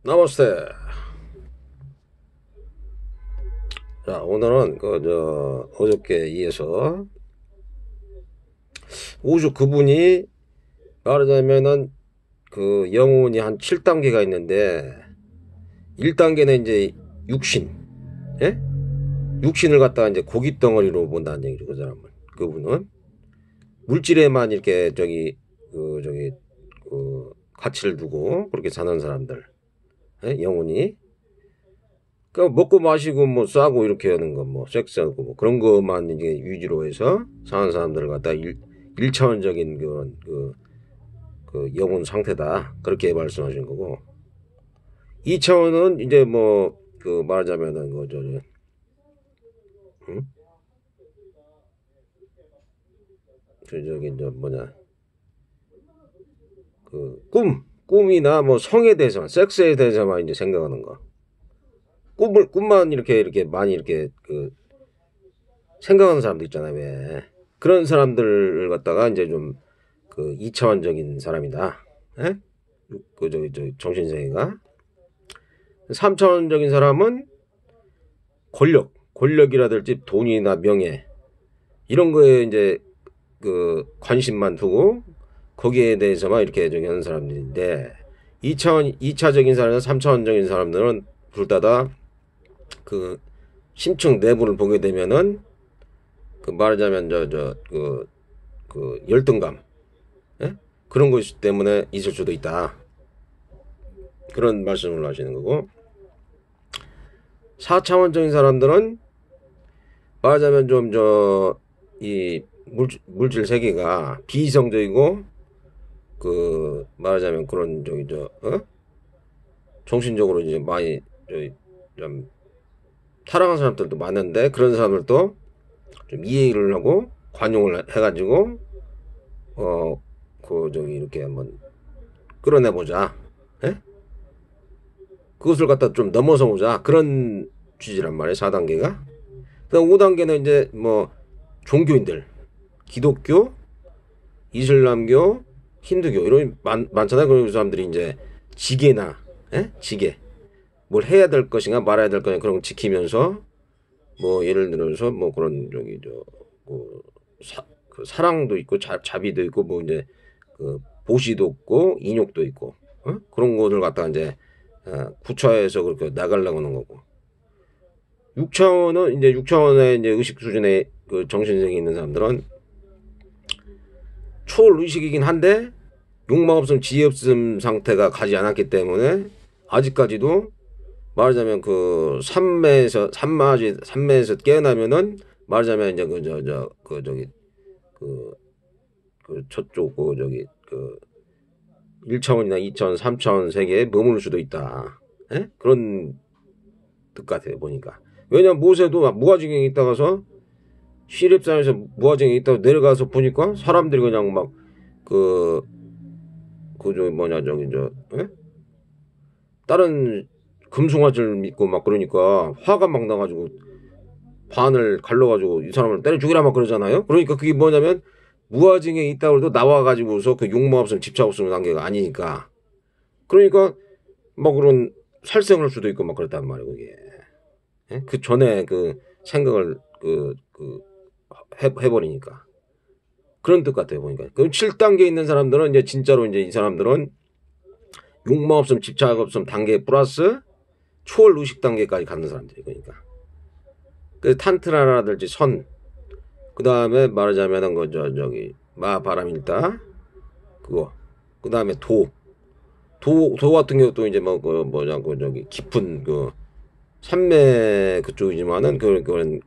나마스테. 자, 오늘은 어저께 이어서 우주 그분이 말하자면은 그 영혼이 한 7단계가 있는데 1단계는 이제 육신, 예? 육신을 갖다가 이제 고기 덩어리로 본다는 얘기죠. 그 사람은. 그분은 물질에만 이렇게 가치를 두고 그렇게 사는 사람들, 예? 영혼이. 그 먹고 마시고 뭐 싸고 이렇게 하는 거 뭐 섹스하고 뭐 그런 것만 이제 위주로 해서 사는 사람들을 갖다 일차원적인 그 영혼 상태다 그렇게 말씀하신 거고, 2차원은 이제 뭐 그 말하자면은 응? 저기 뭐냐 그 꿈이나 뭐 성에 대해서만, 섹스에 대해서만 이제 생각하는 거. 꿈만 이렇게 많이 이렇게 생각하는 사람도 있잖아요. 왜 그런 사람들을 갖다가 이제 좀 그 2차원적인 사람이다. 예? 정신세계가. 3차원적인 사람은 권력이라든지 돈이나 명예 이런 거에 이제 그 관심만 두고 거기에 대해서만 이렇게 하는 사람들인데, 2차적인 사람이나 3차원적인 사람들은 둘 다 그 심층 내부를 보게 되면은 그 말하자면 열등감, 예? 그런 것 때문에 있을 수도 있다. 그런 말씀을 하시는 거고, 4차원적인 사람들은 말하자면 좀 이 물질 세계가 비이성적이고 그 말하자면 그런 정신적으로 이제 많이 좀 타락한 사람들도 많은데, 그런 사람들도 좀 이해를 하고 관용을 해가지고 이렇게 한번 끌어내보자. 예? 그것을 갖다 좀 넘어서 보자. 그런 취지란 말이에요. 4단계가. 그다음 5단계는 이제 뭐 종교인들, 기독교, 이슬람교, 힌두교 이런 많잖아요. 그런 사람들이 이제 지게나, 예? 지게 뭘 해야 될 것인가 말아야 될 것인가 그런 걸 지키면서 뭐 예를 들어서 뭐 그런 뭐 그 사랑도 있고 자비도 있고 뭐 이제 그 보시도 있고 인욕도 있고, 그런 것을 갖다가 이제 구차해서 그렇게 나가려고 하는 거고, 6차원은 이제 6차원의 이제 의식 수준의 그 정신세계에 있는 사람들은 초월 의식이긴 한데 욕망 없음 지혜 없음 상태가 가지 않았기 때문에 아직까지도 말하자면 그 삼매에서 깨어나면은 말하자면 이제 저쪽 1차원이나 2차원, 3차원 세계에 머무를 수도 있다. 예? 그런 뜻 같아요, 보니까. 왜냐면 모세도 무아지경에 있다가서 시립산에서 무아지경에 있다가 내려가서 보니까 사람들이 그냥 막 예? 다른 금숭아지를 믿고 막 그러니까 화가 막 나가지고 반을 갈라가지고 이 사람을 때려 죽이라 막 그러잖아요. 그러니까 그게 뭐냐면 무아징에 있다고 해도 나와가지고서 그 욕망 없음 집착 없음 단계가 아니니까. 그러니까 뭐 그런 살생할 수도 있고 막 그렇단 말이에요. 그게. 예? 그 전에 그 생각을 해버리니까. 그런 뜻 같아요, 보니까. 그럼 7단계에 있는 사람들은 이제 진짜로 이제 이 사람들은 욕망 없음 집착 없음 단계 플러스 초월 의식 단계까지 가는 사람들이. 그러니까 그 탄트라라든지 그 다음에 말하자면은 마바람일다 그거, 그 다음에 도 같은 경우도 이제 깊은 산맥 그쪽이지만은 그런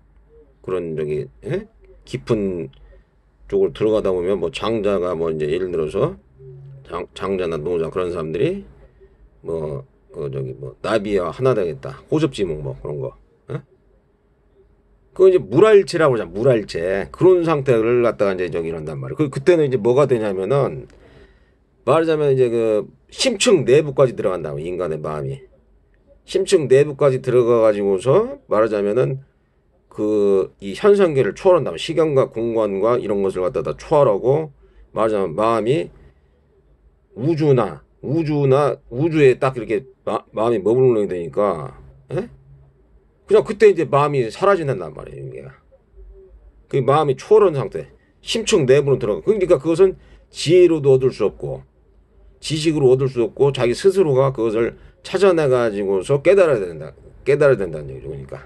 예? 깊은 쪽으로 들어가다 보면 뭐 장자가 뭐 이제 예를 들어서 장자나 노자 그런 사람들이 나비와 하나 되겠다 호접지목 뭐 그런 거. 그거 이제 물알체라고 그러잖아. 물알체. 그런 상태를 갖다가 이제 이런단 말이야. 그때는 이제 뭐가 되냐면은 말하자면 이제 그 심층 내부까지 들어간다고, 인간의 마음이. 심층 내부까지 들어가 가지고서 말하자면은 이 현상계를 초월한다면 시간과 공간과 이런 것을 갖다가 초월하고 말하자면 마음이 우주나 우주에 딱 이렇게 마음이 머무르게 되니까, 예? 그냥 그때 이제 마음이 사라진단 말이에요, 이게. 그 마음이 초월한 상태, 심층 내부로 들어가. 그러니까 그것은 지혜로도 얻을 수 없고, 지식으로 얻을 수 없고, 자기 스스로가 그것을 찾아내가지고서 깨달아야 된다는 얘기죠. 그러니까.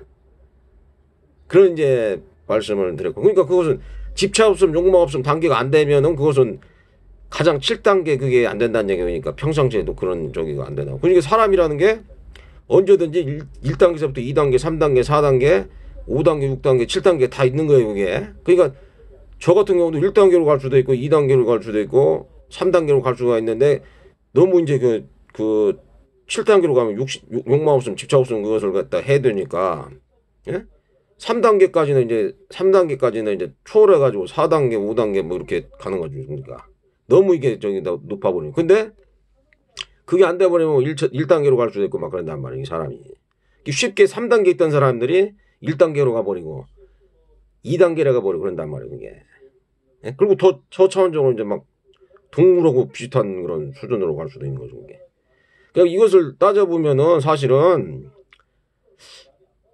그런 이제 말씀을 드렸고. 그러니까 그것은 집착 없음, 욕망 없음 단계가 안 되면은 그것은 가장 7단계 그게 안 된다는 얘기니까 평상시에도 그런 저기가 안 되나. 그러니까 사람이라는 게 언제든지 1단계서부터 2단계, 3단계, 4단계, 5단계, 6단계, 7단계 다 있는 거예요, 그게. 그러니까 저 같은 경우도 1단계로 갈 수도 있고, 2단계로 갈 수도 있고, 3단계로 갈 수가 있는데, 너무 이제 그 7단계로 가면 욕망 없음, 집착 없음 그것을 갖다 해야 되니까, 예? 3단계까지는 이제 초월해가지고 4단계, 5단계 뭐 이렇게 가는 거죠. 그러니까. 너무 이게 저기 높아버리고. 근데 그게 안 돼버리면 1단계로 갈 수도 있고 막 그런단 말이에요, 사람이. 쉽게 3단계 있던 사람들이 1단계로 가버리고 2단계로 가버리고 그런단 말이에요, 그게. 예? 그리고 더 저차원적으로 이제 막 동물하고 비슷한 그런 수준으로 갈 수도 있는 거죠, 그게. 그러니까 이것을 따져보면은 사실은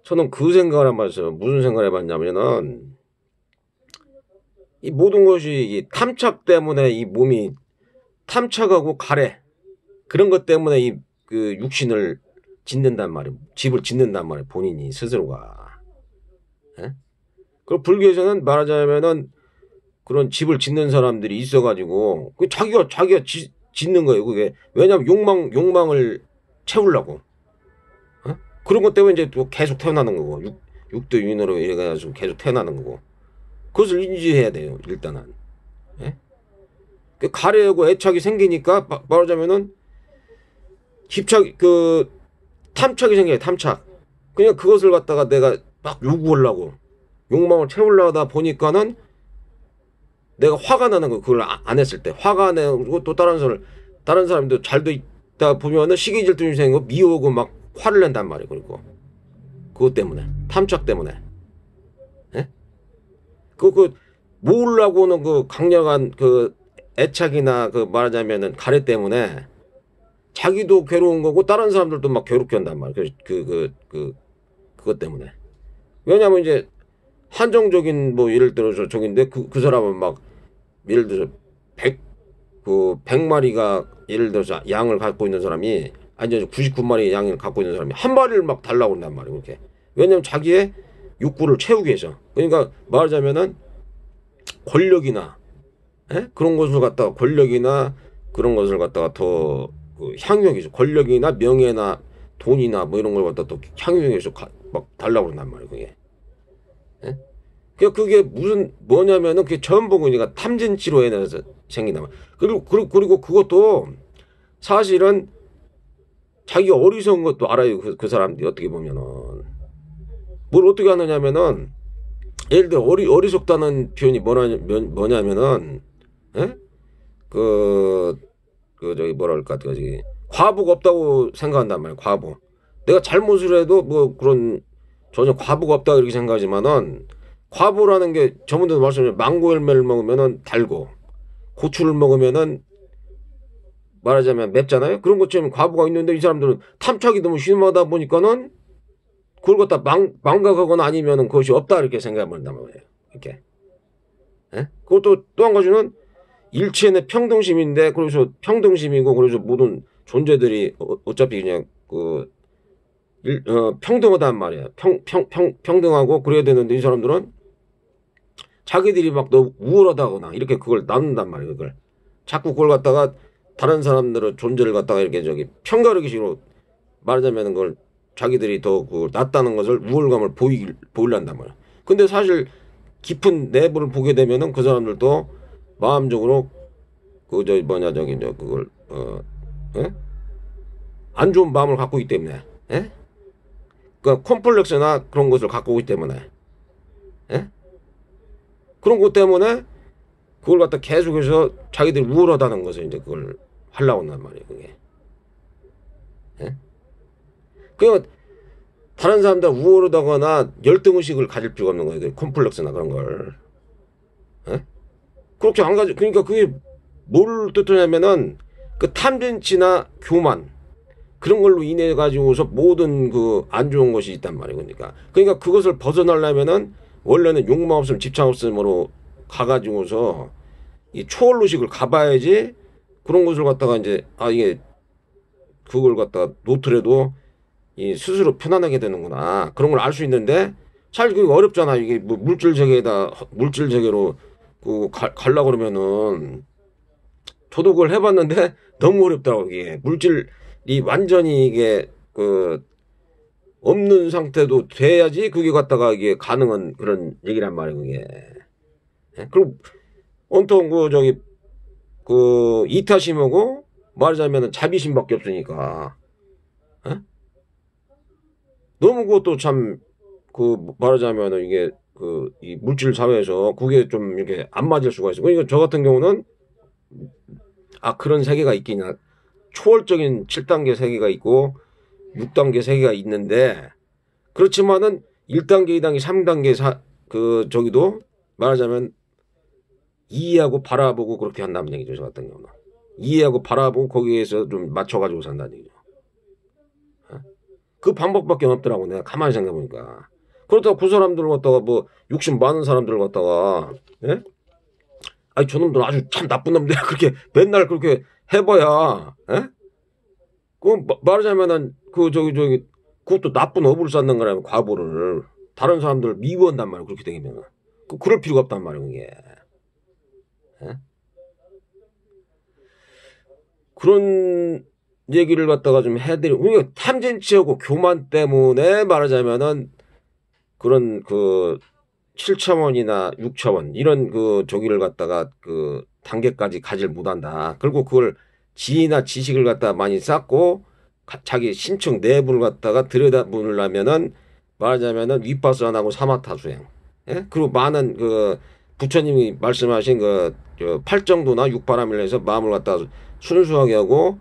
저는 그 생각을 한번 했어요. 무슨 생각을 해봤냐면은 이 모든 것이 이 탐착 때문에 이 몸이 탐착하고 가래 그런 것 때문에 이 그 육신을 짓는단 말이에요. 집을 짓는단 말이에요. 본인이 스스로가. 예? 그 불교에서는 말하자면은 그런 집을 짓는 사람들이 있어가지고 그 자기가 짓는 거예요. 그게 왜냐하면 욕망을 채우려고. 어? 그런 것 때문에 이제 또 계속 태어나는 거고 육도 유인으로 이래가지고 계속 태어나는 거고 그것을 인지해야 돼요. 일단은. 예? 그 가려고 애착이 생기니까 말하자면은 탐착이 생겨요. 탐착. 그냥 그것을 갖다가 내가 막 요구하려고 욕망을 채우려다 보니까는 내가 화가 나는 거 그걸 안 했을 때 화가 나고 또 다른 사람도 잘도 있다 보면은 시기 질투이 생기고 미워하고 막 화를 낸단 말이에요. 그리고 그것 때문에 탐착 때문에. 예? 모으려고는 그 강력한 그 애착이나 그 말하자면은 가래 때문에 자기도 괴로운 거고 다른 사람들도 막 괴롭게 한단 말이에요. 그것 때문에. 왜냐면 이제 한정적인 뭐 예를 들어서 저긴데 그 사람은 막 예를 들어서 100마리가 예를 들어서 양을 갖고 있는 사람이 아니 99마리 양을 갖고 있는 사람이 한 마리를 막 달라고 한단 말이에요. 그렇게. 왜냐면 자기의 욕구를 채우기 위해서. 그러니까 말하자면은 권력이나 그런 것을 갖다가 더 향유하기 위해서 권력이나 명예나 돈이나 뭐 이런 걸 갖다 더 향유하기 위해서 막 달라고 그런단 말이에요. 그게. 예? 그게 뭐냐면은 그게 전부 그러니까 탐진치로 인해서 생긴단 말이에요. 그리고 그것도 사실은 자기가 어리석은 것도 알아요. 그 사람들이 어떻게 보면은 뭘 어떻게 하느냐면은 예를 들어 어리석다는 표현이 뭐냐면은 예? 저기 뭐랄까 저기 과부가 없다고 생각한단 말이에요. 과부. 내가 잘못을 해도 뭐 그런 전혀 과부가 없다 이렇게 생각하지만은 과부라는 게 저번에도 말씀드린 망고 열매를 먹으면은 달고 고추를 먹으면은 말하자면 맵잖아요. 그런 것처럼 과부가 있는데 이 사람들은 탐착이 너무 심하다 보니까는 그걸 갖다 망각하거나 아니면은 그것이 없다 이렇게 생각한단 말이에요. 이렇게. 예? 그것도 또 한 가지는 일체는 평등심인데 그래서 평등심이고 그래서 모든 존재들이 어차피 그냥 평등하단 말이에요. 평등하고 그래야 되는데 이 사람들은 자기들이 막 너무 우월하다거나 이렇게 그걸 나눈단 말이에요. 그걸 자꾸 그걸 갖다가 다른 사람들의 존재를 갖다가 이렇게 저기 평가하기 식으로 말하자면 그걸 자기들이 더 낫다는 것을 우월감을 보이려한단 말이에요. 근데 사실 깊은 내부를 보게 되면은 그 사람들도 마음적으로 안 좋은 마음을 갖고 있기 때문에, 예? 그러니까 콤플렉스나 그런 것을 갖고 있기 때문에, 예? 그런 것 때문에 그걸 갖다 계속해서 자기들이 우월하다는 것을 이제 그걸 하려고 한단 말이에요, 그게. 예? 그러니까 다른 사람들 우월하다거나 열등의식을 가질 필요가 없는 거예요, 콤플렉스나 그런 걸. 예? 그렇게 안 가지. 그러니까 그게 뭘 뜻하냐면은 그 탐진치나 교만 그런 걸로 인해 가지고서 모든 그 안 좋은 것이 있단 말이에요. 그러니까 그것을 벗어나려면은 원래는 욕망 없음 집착 없음으로 가가지고서 이 초월로식을 가봐야지 그런 것을 갖다가 이제 이게 그걸 갖다가 놓더라도 이 스스로 편안하게 되는구나 그런 걸 알 수 있는데 잘 그게 어렵잖아. 이게 뭐 물질 세계로 그 가려고 그러면은 저도 그걸 해봤는데 너무 어렵더라고. 이게 물질이 완전히 이게 그 없는 상태도 돼야지 그게 갖다가 이게 가능한 그런 얘기란 말이에요. 그게. 그리고 온통 그 이타심하고 말하자면은 자비심밖에 없으니까. 에? 너무 그것도 참 말하자면은 이게 이 물질 사회에서 그게 좀 이렇게 안 맞을 수가 있어. 그러니까 저 같은 경우는 그런 세계가 있겠냐. 초월적인 7단계 세계가 있고 6단계 세계가 있는데 그렇지만은 1단계, 2단계, 3단계 저기도 말하자면 이해하고 바라보고 그렇게 한다는 얘기죠. 저 같은 경우는. 이해하고 바라보고 거기에서 좀 맞춰가지고 산다는 얘기죠. 그 방법밖에 없더라고. 내가 가만히 생각해보니까. 그렇다고 그 사람들 갖다가 뭐 욕심 많은 사람들 갖다가 예? 저놈들 아주 참 나쁜 놈들 그렇게 맨날 그렇게 해봐야 예? 말하자면은 그것도 나쁜 업을 쌓는 거라면 과보를 다른 사람들을 미워한단 말이야. 그렇게 되면 그럴 필요가 없단 말이야. 그게 예? 그런 얘기를 갖다가 좀 해드리고 그러니까 탐진치하고 교만 때문에 말하자면은 그런 7차원이나 6차원 이런 저기를 갖다가 단계까지 가질 못한다. 그리고 그걸 지혜나 지식을 갖다가 많이 쌓고 자기 심층 내부를 갖다가 들여다보려면은 말하자면은 위파스나하고 사마타 수행. 예? 그리고 많은 부처님이 말씀하신 팔정도나 육바람을 해서 마음을 갖다가 순수하게 하고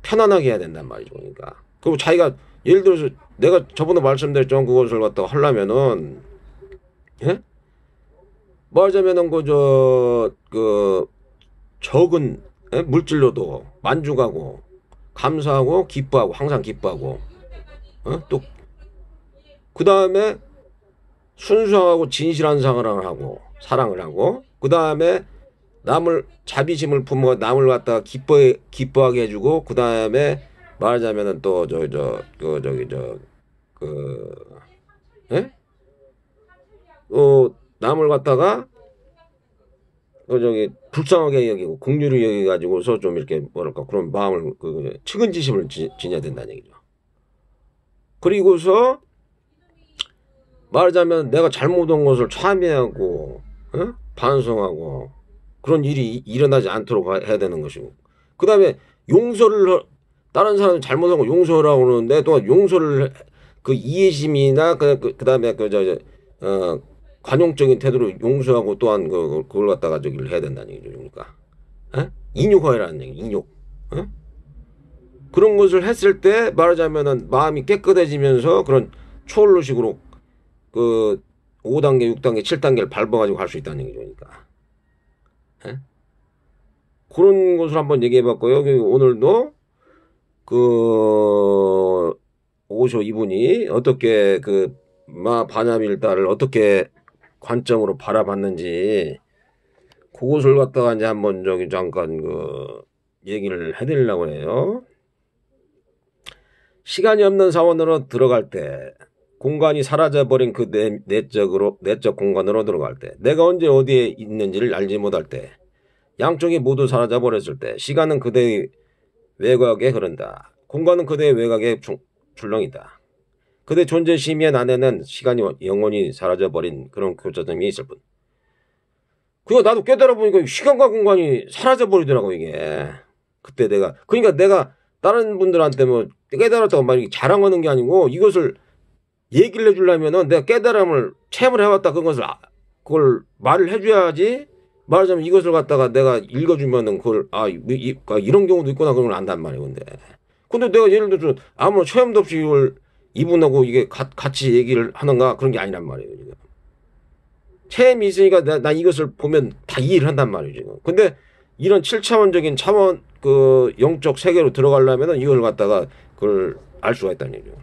편안하게 해야 된단 말이죠. 그러니까. 그리고 자기가 예를 들어서 내가 저번에 말씀드렸던 그것을 갖다가 하려면은 예? 말하자면은 적은 예? 물질로도 만족하고 감사하고 기뻐하고 항상 기뻐하고 또 그 다음에 순수하고 진실한 사랑을 하고 그 다음에 남을 자비심을 품어 남을 갖다가 기뻐하게 해주고 그 다음에 말하자면은 또 예? 남을 갖다가 불쌍하게 여기고 긍휼히 여기 가지고서 좀 이렇게 뭐랄까 그런 마음을 측은지심을 지녀야 된다는 얘기죠. 그리고서 말하자면 내가 잘못한 것을 참회하고 반성하고 그런 일이 일어나지 않도록 해야 되는 것이고 그 다음에 용서를 다른 사람이 잘못한 거 용서라고 그러는데 또 용서를 이해심이나 그 다음에 관용적인 태도로 용서하고 또한 그걸 갖다가 저기를 해야 된다는 얘기죠. 그러니까 인욕화해라는 얘기. 인욕. 그런 것을 했을 때 말하자면은 마음이 깨끗해지면서 그런 초월로식으로 5단계, 6단계, 7단계를 밟아가지고 갈 수 있다는 얘기죠. 그러니까. 그런 것을 한번 얘기해봤고요. 오늘도 오쇼 이분이 어떻게 바냐밀다를 어떻게 관점으로 바라봤는지 그것을 갖다가 이제 한번 잠깐 얘기를 해드리려고 해요. 시간이 없는 사원으로 들어갈 때 공간이 사라져버린 내적 공간으로 들어갈 때 내가 언제 어디에 있는지를 알지 못할 때 양쪽이 모두 사라져버렸을 때 시간은 그대의 외곽에 흐른다. 공간은 그대의 외곽에 출렁이다. 그대 존재 심의의 안에는 시간이 영원히 사라져버린 그런 교차점이 있을 뿐. 그거 나도 깨달아 보니까 시간과 공간이 사라져버리더라고 이게. 그때 그러니까 내가 다른 분들한테 뭐 깨달았다고 막 자랑하는 게 아니고 이것을 얘기를 해주려면은 내가 깨달음을 체험을 해왔다 그걸 말을 해줘야지. 말하자면 이것을 갖다가 내가 읽어주면은 그걸 이런 경우도 있구나 그런 걸 안단 말이에요. 근데 내가 예를 들어서 아무런 체험도 없이 이걸 이분하고 이게 같이 얘기를 하는가 그런 게 아니란 말이에요. 지금. 체험이 있으니까 나 이것을 보면 다 이해를 한단 말이에요. 지금. 근데 이런 7차원적인 차원 그 영적 세계로 들어가려면은 이걸 갖다가 그걸 알 수가 있다는 얘기죠.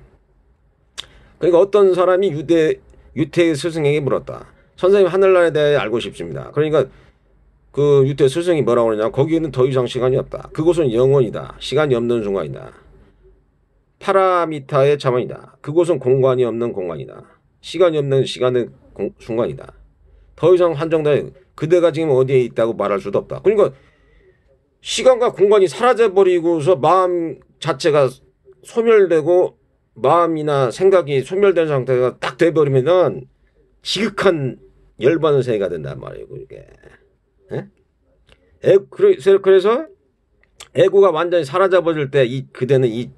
그러니까 어떤 사람이 유태 스승에게 물었다. 선생님, 하늘나라에 대해 알고 싶습니다. 그러니까 그 유태 스승이 뭐라고 그러냐. 거기에는 더 이상 시간이 없다. 그곳은 영원이다. 시간이 없는 순간이다. 파라미타의 차원이다. 그곳은 공간이 없는 공간이다. 시간이 없는 시간의 순간이다. 더 이상 한정된 그대가 지금 어디에 있다고 말할 수도 없다. 그러니까 시간과 공간이 사라져버리고서 마음 자체가 소멸되고 마음이나 생각이 소멸된 상태가 딱 돼버리면은 지극한 열받는 세계가 된단 말이에요. 그게. 그래서 에고가 완전히 사라져버릴 때 그대는 이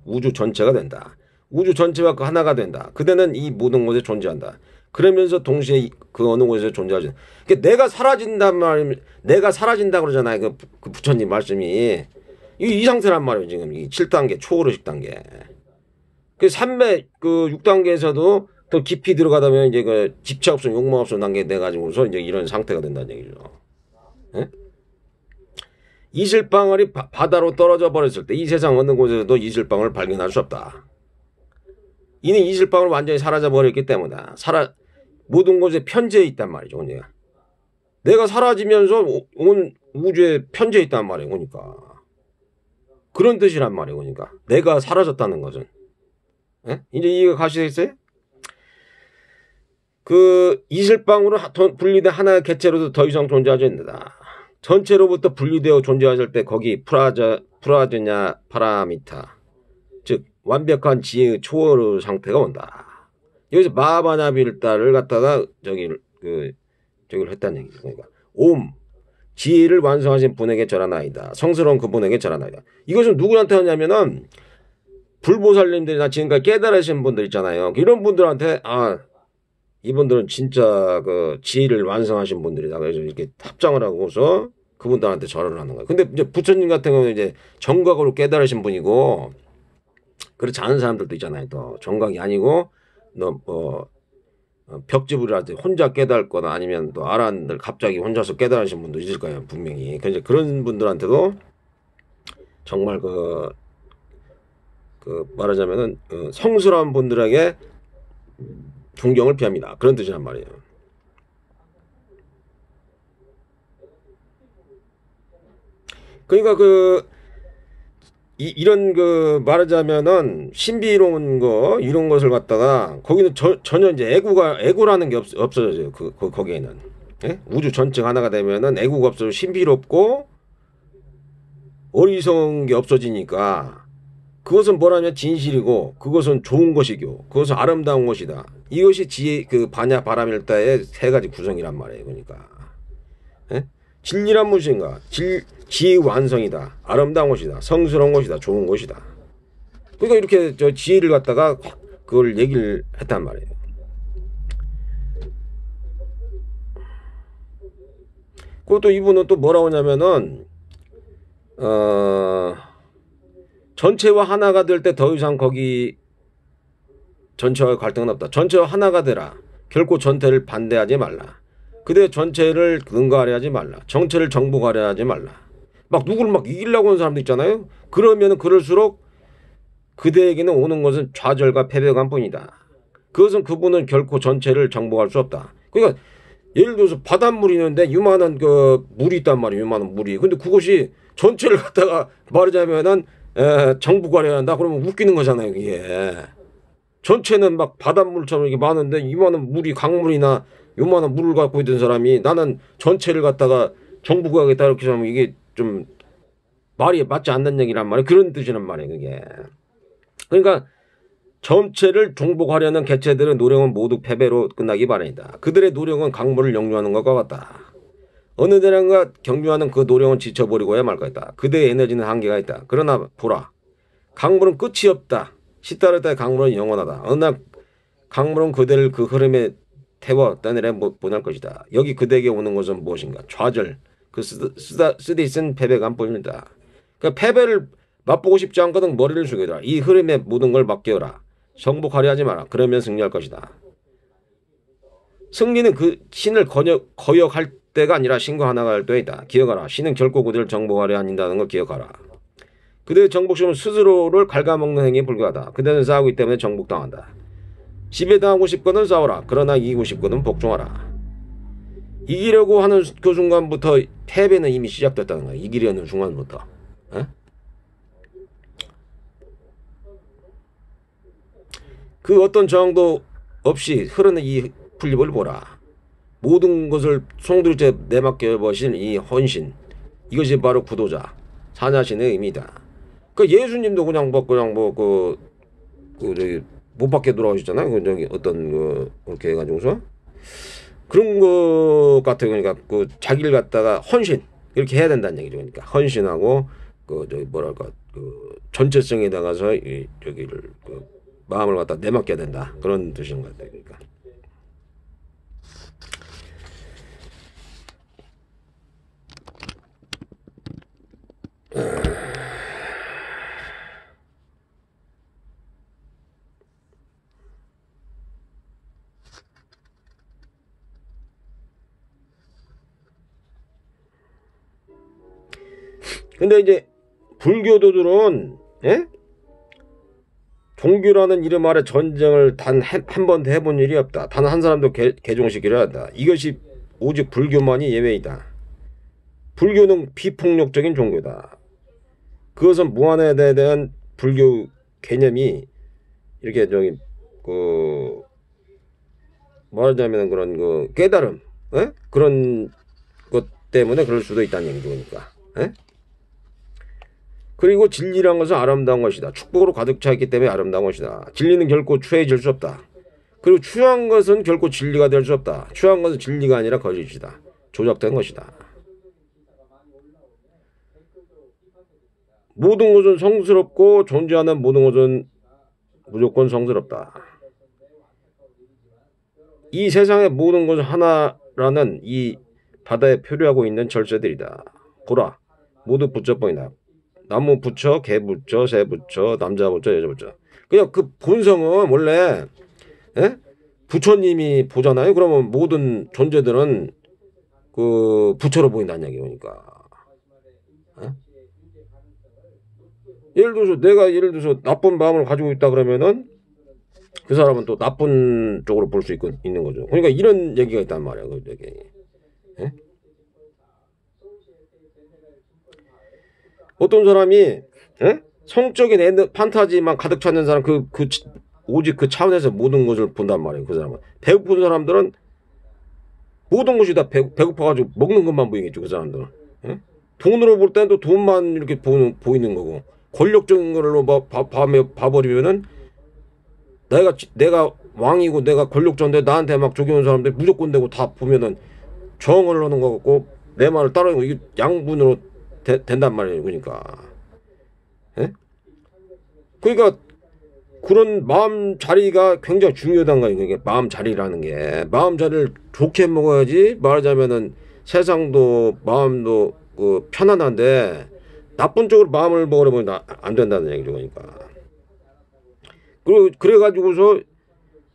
우주 전체가 된다. 우주 전체와 하나가 된다. 그대는 이 모든 곳에 존재한다. 그러면서 동시에 그 어느 곳에서 존재하지. 그러니까 내가 사라진단 말이면 내가 사라진다 그러잖아요. 그 부처님 말씀이 이 상태란 말이에요. 지금 이 7단계 초월의식 단계. 그 3배 그 6단계에서도 더 깊이 들어가다 보면 이제 그 집착 없음, 욕망 없음 단계 돼 가지고서 이제 이런 상태가 된다는 얘기죠. 예? 이슬방울이 바다로 떨어져 버렸을 때 이 세상 어느 곳에서도 이슬방울을 발견할 수 없다. 이는 이슬방울이 완전히 사라져 버렸기 때문에 모든 곳에 편재해 있단 말이죠. 내가 사라지면서 온 우주에 편재해 있단 말이에요. 그러니까 그런 뜻이란 말이에요. 그러니까 내가 사라졌다는 것은. 예? 이제 이해가 가시겠어요? 그 이슬방울은 분리된 하나의 객체로도 더 이상 존재하지 않는다. 전체로부터 분리되어 존재하실 때 거기 프라저냐 파라미타, 즉 완벽한 지혜의 초월의 상태가 온다. 여기서 마바나빌다를 갖다가 저기를 했다는 얘기죠. 그러니까 옴, 지혜를 완성하신 분에게 절하나이다. 성스러운 그분에게 절하나이다. 이것은 누구한테 하냐면은 불보살님들이나 지금까지 깨달으신 분들 있잖아요. 이런 분들한테 이분들은 진짜 그 지혜를 완성하신 분들이다. 그래서 이렇게 합장을 하고서 그분들한테 절을 하는 거예요. 근데 이제 부처님 같은 경우는 이제 정각으로 깨달으신 분이고, 그렇지 않은 사람들도 있잖아요. 또 정각이 아니고 벽집을 할 때 혼자 깨달거나 아니면 또 아란들 갑자기 혼자서 깨달으신 분도 있을 거예요. 분명히. 그래서 그런 분들한테도 정말 말하자면은 성스러운 분들에게 존경을 표합니다. 그런 뜻이란 말이에요. 그러니까 이런 말하자면은 신비로운 이런 것을 갖다가 거기는 전혀 이제 애고라는 게 없어져요. 거기에는. 예? 우주 전체가 하나가 되면은 애고가 없어져 신비롭고 어리석은 게 없어지니까 그것은 뭐라면 진실이고 그것은 좋은 것이고 그것은 아름다운 것이다. 이것이 지혜 반야 바라밀다의 세 가지 구성이란 말이에요. 그러니까 예? 진리란 무엇인가? 지혜의 완성이다. 아름다운 것이다. 성스러운 것이다. 좋은 것이다. 그러니까 이렇게 지혜를 갖다가 그걸 얘기를 했단 말이에요. 그것도 이분은 또 뭐라고 하냐면은 전체와 하나가 될 때 더 이상 거기 전체와 갈등은 없다. 전체와 하나가 되라. 결코 전체를 반대하지 말라. 그대 전체를 능가하려 하지 말라. 정체를 정복하려 하지 말라. 막 누구를 막 이기려고 하는 사람도 있잖아요. 그러면은 그럴수록 그대에게는 오는 것은 좌절과 패배감 뿐이다. 그것은 그분은 결코 전체를 정복할 수 없다. 그러니까 예를 들어서 바닷물이 있는데 유만한 물이 있단 말이에요. 유만한 물이. 근데 그것이 전체를 갖다가 말하자면은 정복하려 한다. 그러면 웃기는 거잖아요. 이게. 전체는 막 바닷물처럼 이렇게 많은데 이만한 물이 강물이나 요만한 물을 갖고 있던 사람이 나는 전체를 갖다가 정복하겠다 이렇게 하면 이게 좀 말이 맞지 않는 얘기란 말이에요. 그런 뜻이란 말이에요. 그게. 그러니까 전체를 정복하려는 개체들의 노력은 모두 패배로 끝나기 마련이다. 그들의 노력은 강물을 역류하는 것과 같다. 어느 대량과 경유하는 그 노력은 지쳐버리고야 말 것이다. 그대의 에너지는 한계가 있다. 그러나 보라. 강물은 끝이 없다. 시따를 때 강물은 영원하다. 어느 날 강물은 그대를 그 흐름에 태워 떠내려 보낼 것이다. 여기 그대에게 오는 것은 무엇인가? 좌절, 쓰디 쓴 패배감 뿐이다. 그러니까 패배를 맛보고 싶지 않거든 머리를 숙여라. 이 흐름에 모든 걸 맡겨라. 정복하려 하지 마라. 그러면 승리할 것이다. 승리는 그 신을 거역할 때가 아니라 신고하 나갈 때이다. 기억하라. 신은 결코 그들을 정복하려 한다는 걸 기억하라. 그들의 정복심은 스스로를 갉아먹는 행위에 불과하다. 그들은 싸우기 때문에 정복당한다. 지배당하고 싶거든 싸워라. 그러나 이기고 싶거든 복종하라. 이기려고 하는 그 순간부터 패배는 이미 시작됐다는 거야. 이기려는 순간부터. 에? 그 어떤 저항도 없이 흐르는 이 풀잎을 보라. 모든 것을 송두리째 내맡겨버신 이 헌신, 이것이 바로 구도자, 사냐신의 의미다. 그 예수님도 그냥 저기 못 밖에 돌아오셨잖아요. 그 저기 어떤 그렇게 해가지고서 그런 것 같아요. 그러니까 그 자기를 갖다가 헌신 이렇게 해야 된다는 얘기죠. 그러니까 헌신하고 그 저기 뭐랄까 그 전체성에 나가서 이 저기를 그 마음을 갖다 내맡겨야 된다. 그런 뜻인 것 같아요. 그러니까. 근데 이제 불교도들은 예? 종교라는 이름 아래 전쟁을 단 한 번도 해본 일이 없다. 단 한 사람도 개종시키려 한다. 이것이 오직 불교만이 예외이다. 불교는 비폭력적인 종교다. 그것은 무한에 대한 불교 개념이 이렇게 저기 그 말하자면 그런 그 깨달음 에? 그런 것 때문에 그럴 수도 있다는 얘기죠. 그러니까 에? 그리고 진리란 것은 아름다운 것이다. 축복으로 가득 차 있기 때문에 아름다운 것이다. 진리는 결코 추해질 수 없다. 그리고 추한 것은 결코 진리가 될 수 없다. 추한 것은 진리가 아니라 거짓이다. 조작된 것이다. 모든 것은 성스럽고 존재하는 모든 것은 무조건 성스럽다. 이 세상의 모든 것은 하나라는 이 바다에 표류하고 있는 절세들이다. 보라, 모두 부처뿐이다. 나무 부처, 개 부처, 새 부처, 남자 부처, 여자 부처. 그냥 그 본성은 원래 예? 부처님이 보잖아요. 그러면 모든 존재들은 그 부처로 보인다는 얘기니까. 예? 예를 들어서 나쁜 마음을 가지고 있다 그러면은 그 사람은 또 나쁜 쪽으로 볼 수 있는 거죠. 그러니까 이런 얘기가 있단 말이야. 그 얘기. 예? 어떤 사람이 예? 성적인 판타지만 가득 찼는 사람 오직 그 차원에서 모든 것을 본단 말이에요. 그 사람은 배고픈 사람들은 모든 것이 다 배고파가지고 먹는 것만 보이겠죠. 그 사람들은 예? 돈으로 볼 때는 또 돈만 이렇게 보이는 거고 권력적인 걸로 봐버리면은 내가 왕이고 내가 권력자인데 나한테 막 적용하는 사람들 무조건 되고 다 보면은 정을 하는 거 같고 내 말을 따르는 거 이게 양분으로 된단 말이에요. 그러니까 예? 그러니까 그런 마음 자리가 굉장히 중요하다는 거예요. 이게 마음 자리라는 게 마음 자리를 좋게 먹어야지 말하자면은 세상도 마음도 그 편안한데 나쁜 쪽으로 마음을 먹으려면 안 된다는 얘기죠. 그러니까 그래가지고서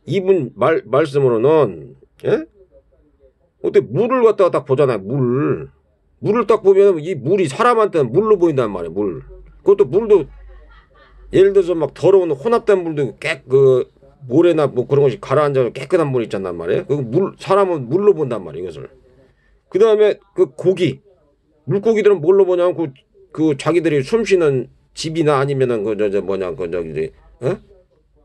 이분 말씀으로는 예? 어때 물을 갖다가 딱 보잖아요. 물을 딱 보면 이 물이 사람한테는 물로 보인단 말이에요. 물. 그것도 물도 예를 들어서 막 더러운 혼합된 물도 그 모래나 뭐 그런 것이 가라앉아서 깨끗한 물 있잖단 말이에요. 사람은 물로 본단 말이에요. 이것을. 그 다음에 그 물고기들은 뭘로 보냐면 그 자기들이 숨쉬는 집이나 아니면은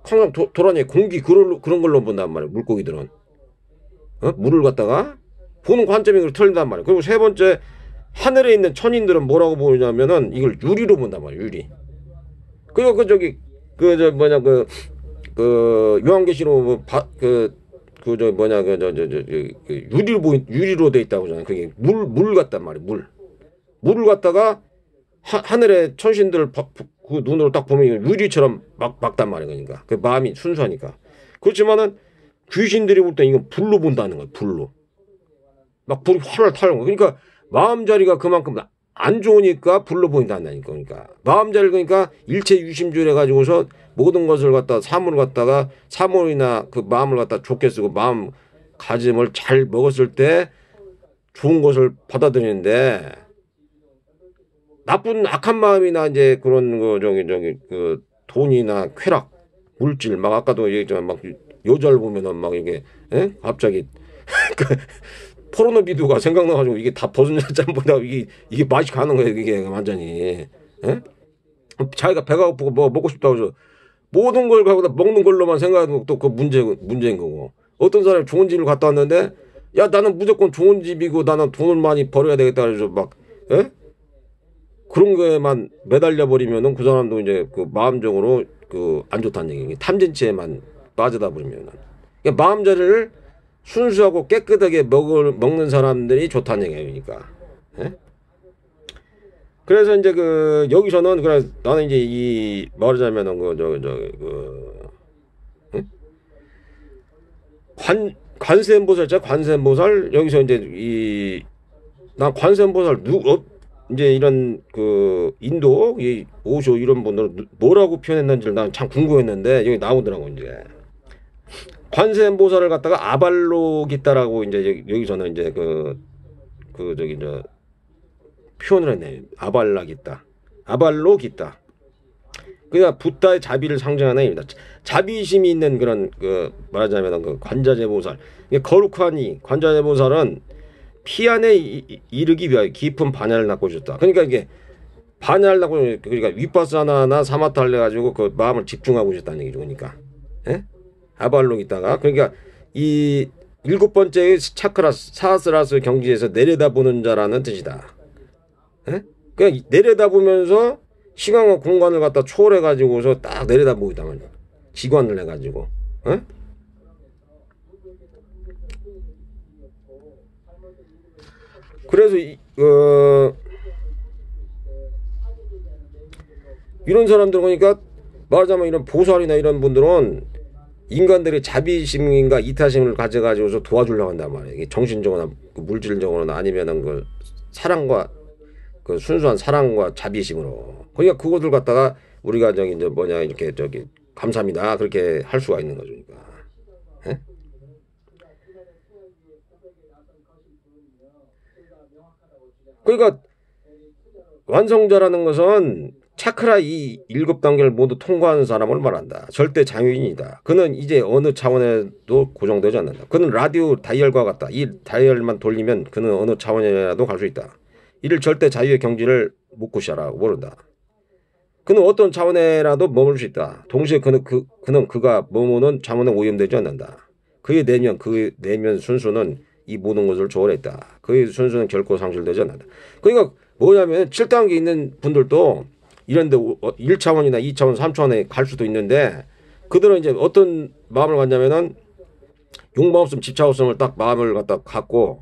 항상 돌아다니는 공기 그런 걸로 본단 말이에요. 물고기들은. 물을 갖다가 보는 관점이 틀린단 말이에요. 그리고 세 번째 하늘에 있는 천인들은 뭐라고 보냐면은 이걸 유리로 본단 말이에요. 유리. 그리고 요한계시록 유리로 돼 있다고 하잖아요. 그게 물 같단 말이에요. 물을 갖다가 하늘의 천신들 그 눈으로 딱 보면 유리처럼 막단 말이에요. 그러니까 그 마음이 순수하니까. 그렇지만은 귀신들이 볼 때 이건 불로 본다는 거예요. 불로. 막 불이 활활 타는 거. 그러니까 마음 자리가 그만큼 안 좋으니까 불로 보인다는 거니까. 그러니까 마음 자리 그러니까 일체 유심줄 해가지고서 모든 것을 갖다 사물이나 그 마음을 갖다 좋게 쓰고 마음 가짐을 잘 먹었을 때 좋은 것을 받아들이는데 나쁜 악한 마음이나 이제 그런 거 그 돈이나 쾌락, 물질 막 아까도 얘기했지만 막 여자를 보면은 막 이게 갑자기 그 포르노 비디오가 생각나가지고 이게 다 벗은 여자보다 이게 맛이 가는 거예요 이게 완전히. 자기가 배가 고프고 뭐 먹고 싶다고 해서 모든 걸 갖고 먹는 걸로만 생각하면 또 그 문제인 거고. 어떤 사람이 좋은 집을 갔다 왔는데 야 나는 무조건 좋은 집이고 나는 돈을 많이 벌어야 되겠다 그래서 막 그런 거에만 매달려 버리면은 그 사람도 이제 그 마음적으로 그 안 좋다는 얘기. 탐진치에만 빠져다 버리면은 그러니까 마음자리를 순수하고 깨끗하게 먹는 사람들이 좋다는 얘기예요. 그러니까. 그래서 이제 그 여기서는 그래 나는 이제 이 말하자면은 관세음보살자 관세음보살 여기서 이제 난 관세음보살 이제 이런 그 인도 이 오쇼 이런 분들은 뭐라고 표현했는지를 난 참 궁금했는데 여기 나오더라고. 이제 관세음보살을 갖다가 아발로기타라고 이제 여기서는 이제 저기 저 표현을 했네. 아발로기타. 그러니까 부다의 자비를 상징하는 입니다. 자비심이 있는 그런 그 말하자면 그 관자재보살. 거룩하니 관자재보살은 피안에 이르기 위하여 깊은 반야를 낳고 있었다. 그러니까 이게 반야를 낳고 그러니까 위파사나나 사마타를 해가지고 그 마음을 집중하고 있었다는 얘기죠. 그러니까 아발로기타가 그러니까 이 7번째의 차크라 사스라스 경지에서 내려다보는 자라는 뜻이다. 그냥 내려다보면서 시간과 공간을 갖다 초월해가지고서 딱 내려다보고 있단 말이야. 지관을 해가지고. 그래서 이런 사람들 보니까 말하자면 이런 보살이나 이런 분들은 인간들의 자비심인가 이타심을 가져가지고서 도와주려고 한단 말이에요. 정신적으로나 물질적으로나 아니면은 그 사랑과 그 순수한 사랑과 자비심으로. 그러니까 그것을 갖다가 우리가 저기 이제 뭐냐 이렇게 저기 감사합니다 그렇게 할 수가 있는 거죠. 그러니까. 그러니까 완성자라는 것은 차크라 이 7단계를 모두 통과하는 사람을 말한다. 절대 장유인이다. 그는 이제 어느 차원에도 고정되지 않는다. 그는 라디오 다이얼과 같다. 이 다이얼만 돌리면 그는 어느 차원이라도 갈 수 있다. 이를 절대 자유의 경지를 묻고샤라고 모른다. 그는 어떤 차원에라도 머물 수 있다. 동시에 그는 그가 머무는 차원에 오염되지 않는다. 그의 내면 순수는 이 모든 것을 초월했다. 그의 순수는 결코 상실되지 않는다. 그러니까 뭐냐면 7단계 있는 분들도 이런데 1차원이나 2차원, 3차원에 갈 수도 있는데 그들은 이제 어떤 마음을 갖냐면은 욕망 없음, 집착 없음을 딱 마음을 갖다 갖고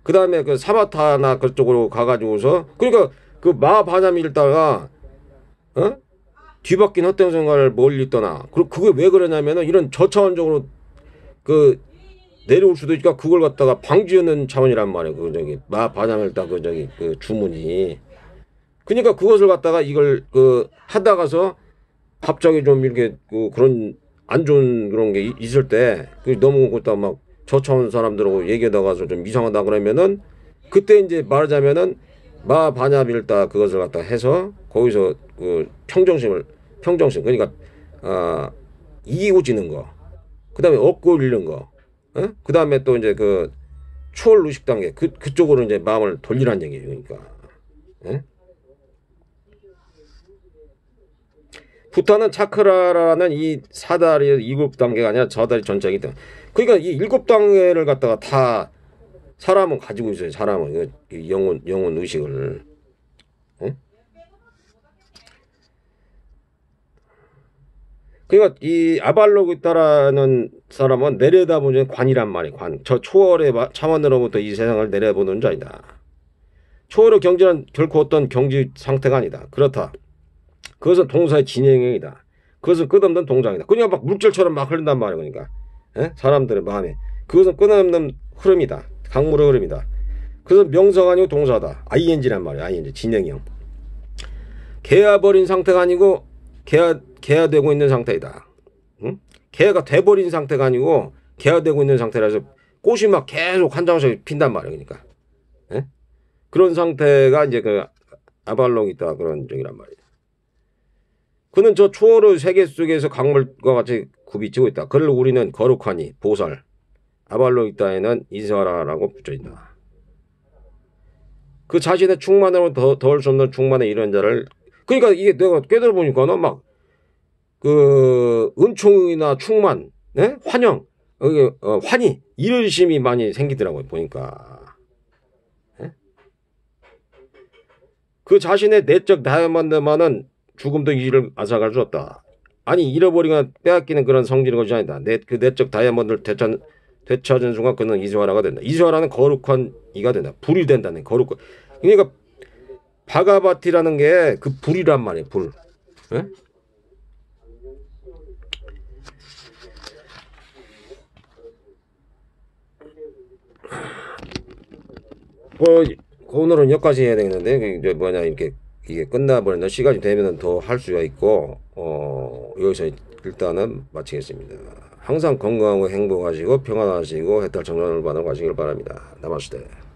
그 다음에 그 사마타나 그쪽으로 가가지고서 그러니까 그 마바냠이 읽다가 뒤바뀐 헛된 생각을 멀리 떠나. 그게 왜 그러냐면은 이런 저차원적으로 그 내려올 수도 있으니까 그걸 갖다가 방지하는 차원이란 말이에요. 그 저기 마바냠을 읽다 그 저기 그 주문이. 그러니까 그것을 갖다가 이걸 그 하다가서 갑자기 좀 이렇게 그런 안 좋은 그런 게 있을 때 너무 그다 막 저차원 사람들하고 얘기하다가서 좀 이상하다 그러면은 그때 이제 말하자면은 마바냐빌다 그것을 갖다 해서 거기서 그 평정심 그러니까 이기고지는 거, 그 다음에 얻고 잃는 거, 그 다음에 또 이제 그 초월 의식 단계 그쪽으로 이제 마음을 돌리라는 얘기예요. 그러니까. 부타는 차크라라는 이 사다리 7단계가 아니라 저다리 전체이기 때문에 그러니까 이 7단계를 갖다가 다 사람은 가지고 있어요. 사람은 영혼 의식을. 그러니까 이 아발로기타라는 사람은 내려다보는 관이란 말이에요. 관. 저 초월의 차원으로부터 이 세상을 내려보는 자이다. 초월의 경지는 결코 어떤 경지 상태가 아니다. 그렇다. 그것은 동사의 진행형이다. 그것은 끝없는 동작이다. 그냥 막 물질처럼 막 흐른단 말이에요. 그러니까 사람들의 마음에 그것은 끝없는 흐름이다. 강물의 흐름이다. 그것은 명사가 아니고 동사다. ing란 말이에요. ing 진행형. 개화버린 상태가 아니고 개화되고 있는 상태이다. 개화가 돼버린 상태가 아니고 개화되고 있는 상태라서 꽃이 막 계속 한 장씩 핀단 말이에요. 그러니까 예? 그런 상태가 이제 그 아발롱이다 그런 적이란 말이에요. 그는 저 초월의 세계 속에서 강물과 같이 굽이치고 있다. 그를 우리는 거룩하니 보살 아발로이다에는 이스하라라고 붙여있다. 그 자신의 충만으로 더할 수 없는 충만에 이런 자를 그러니까 이게 내가 깨달아보니까는 막 그 은총이나 충만, 네? 환영, 환희 이런 심이 많이 생기더라고요 보니까. 네? 그 자신의 내적 다이아몬드만은 죽음도 이를 앗아갈 수 없다. 아니 잃어버리거나 빼앗기는 그런 성질인 것이 아니다. 그 내적 다이아몬드를 되찾은 순간 그는 이스하라가 된다. 이스하라는 거룩한 이가 된다. 불이 된다는 거룩한. 그러니까 바가바티라는 게 그 불이란 말이에요. 불. 예? 오늘은 여기까지 해야 되겠는데 이제 뭐냐 이렇게 이게 끝나버린다. 시간이 되면은 더 할 수가 있고 여기서 일단은 마치겠습니다. 항상 건강하고 행복하시고 평안하시고 해탈 정전을 받아 가시길 바랍니다. 나마스테.